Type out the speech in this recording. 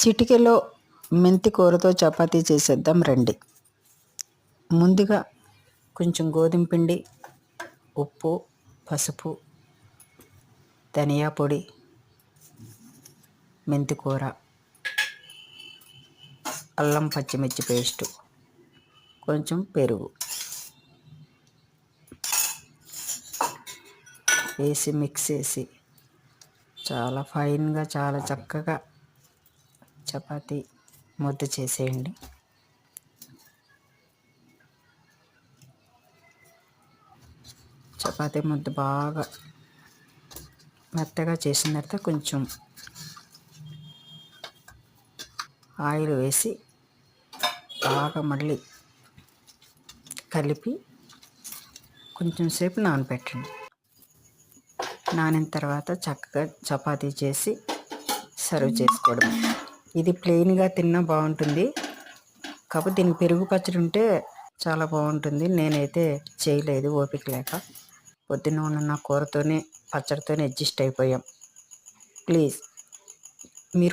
చిటికెలో మెంతి కూరతో చపాతీ చేసేద్దాం రండి. ముందుగా కొంచెం గోధుమ పిండి, ఉప్పు, పసుపు, ధనియా పొడి, మెంతి కూర, అల్లం పచ్చిమిర్చి పేస్టు, కొంచెం పెరుగు వేసి మిక్స్ చేసి చాలా ఫైన్గా చాలా చక్కగా చపాతీ ముద్ద చేసేయండి. చపాతీ ముద్ద బాగా మెత్తగా చేసిన తర్వాత కొంచెం ఆయిల్ వేసి బాగా మళ్ళీ కలిపి కొంచెం సేపు నానబెట్టండి. నానిన తర్వాత చక్కగా చపాతీ చేసి సర్వ్ చేసుకోవడం. ఇది ప్లెయిన్గా తిన్నా బాగుంటుంది, కాకపోతే దీనికి పెరుగు పచ్చడి ఉంటే చాలా బాగుంటుంది. నేనైతే చేయలేదు ఓపిక లేక, పొద్దున్న ఉన్న కూరతోనే పచ్చడితోనే అడ్జస్ట్ అయిపోయాం. ప్లీజ్ మీరు